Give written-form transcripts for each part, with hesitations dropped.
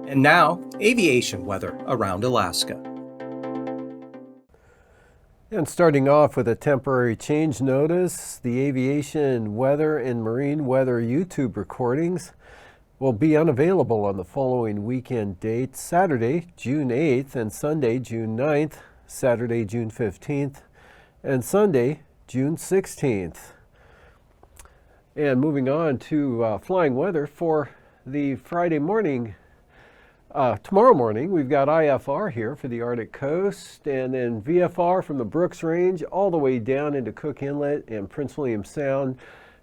And now, aviation weather around Alaska. And starting off with a temporary change notice, the aviation weather and marine weather YouTube recordings will be unavailable on the following weekend dates: Saturday, June 8th, and Sunday, June 9th, Saturday, June 15th, and Sunday, June 16th. And moving on to flying weather for the Friday morning. Tomorrow morning, we've got IFR here for the Arctic coast, and then VFR from the Brooks Range all the way down into Cook Inlet and Prince William Sound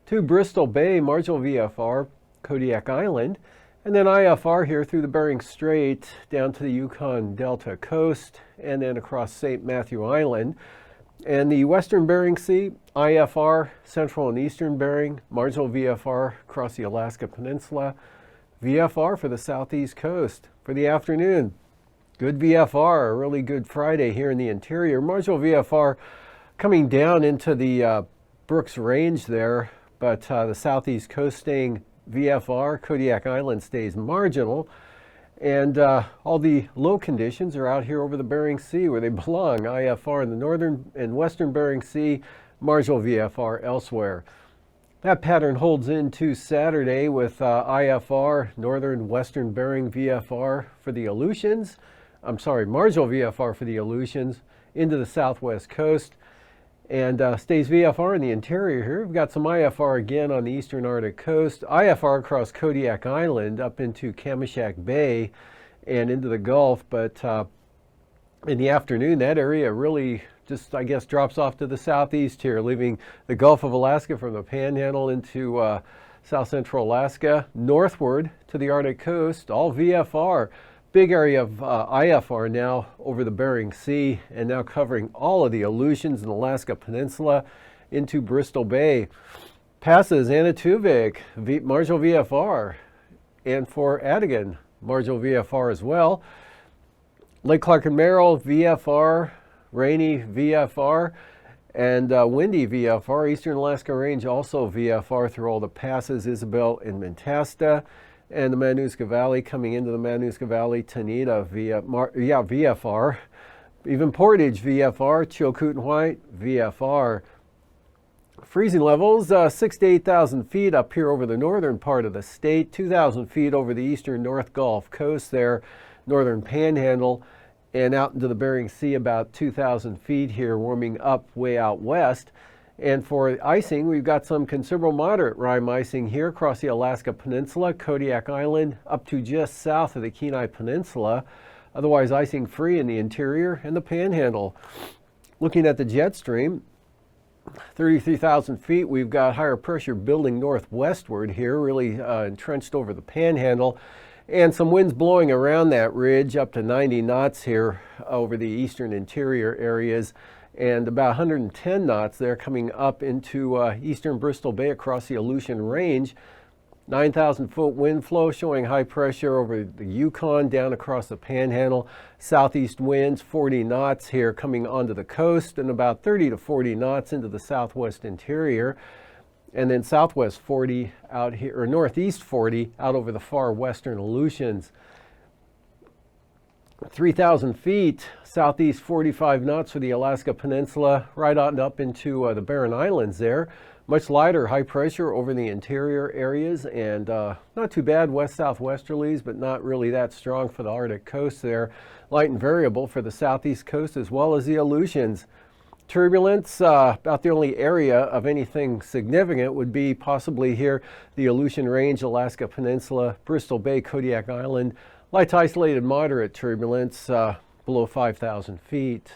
to Bristol Bay, marginal VFR, Kodiak Island, and then IFR here through the Bering Strait down to the Yukon Delta coast and then across St. Matthew Island. And the Western Bering Sea, IFR, Central and Eastern Bering, marginal VFR across the Alaska Peninsula, VFR for the Southeast coast. For the afternoon, good VFR, a really good Friday here in the interior. Marginal VFR coming down into the Brooks Range there, but the Southeast coast staying VFR. Kodiak Island stays marginal. And all the low conditions are out here over the Bering Sea where they belong. IFR in the northern and western Bering Sea, marginal VFR elsewhere. That pattern holds into Saturday with IFR, northern western Bering VFR for the Aleutians. Marginal VFR for the Aleutians into the southwest coast. And stays VFR in the interior here. We've got some IFR again on the eastern Arctic coast. IFR across Kodiak Island up into Kamishak Bay and into the Gulf. But in the afternoon, that area really just, I guess, drops off to the southeast here, leaving the Gulf of Alaska from the Panhandle into south central Alaska, northward to the Arctic coast, all VFR. Big area of IFR now over the Bering Sea and now covering all of the Aleutians and Alaska Peninsula into Bristol Bay. Passes Anatuvik, marginal VFR, and for Adigan, marginal VFR as well. Lake Clark and Merrill, VFR, rainy VFR, and windy VFR. Eastern Alaska Range also VFR through all the passes, Isabel and Mentasta. And the Manuska Valley, coming into the Manuska Valley, Tanita VFR. Even Portage VFR, Chilkoot and White VFR. Freezing levels 6,000 to 8,000 feet up here over the northern part of the state, 2,000 feet over the eastern North Gulf coast there, northern Panhandle, and out into the Bering Sea about 2,000 feet here, warming up way out west. And for icing, we've got some considerable moderate rime icing here across the Alaska Peninsula, Kodiak Island, up to just south of the Kenai Peninsula. Otherwise icing free in the interior and the Panhandle. Looking at the jet stream, 33,000 feet, we've got higher pressure building northwestward here, really entrenched over the Panhandle. And some winds blowing around that ridge up to 90 knots here over the eastern interior areas. And about 110 knots there coming up into eastern Bristol Bay across the Aleutian Range. 9,000 foot wind flow showing high pressure over the Yukon down across the Panhandle. Southeast winds 40 knots here coming onto the coast and about 30 to 40 knots into the southwest interior. And then southwest 40 out here, or northeast 40 out over the far western Aleutians. 3,000 feet, southeast 45 knots for the Alaska Peninsula, right on up into the Barren Islands there. Much lighter high pressure over the interior areas and not too bad west-southwesterlies, but not really that strong for the Arctic coast there. Light and variable for the southeast coast as well as the Aleutians. Turbulence, about the only area of anything significant would be possibly here the Aleutian Range, Alaska Peninsula, Bristol Bay, Kodiak Island. Light to isolated moderate turbulence below 5,000 feet.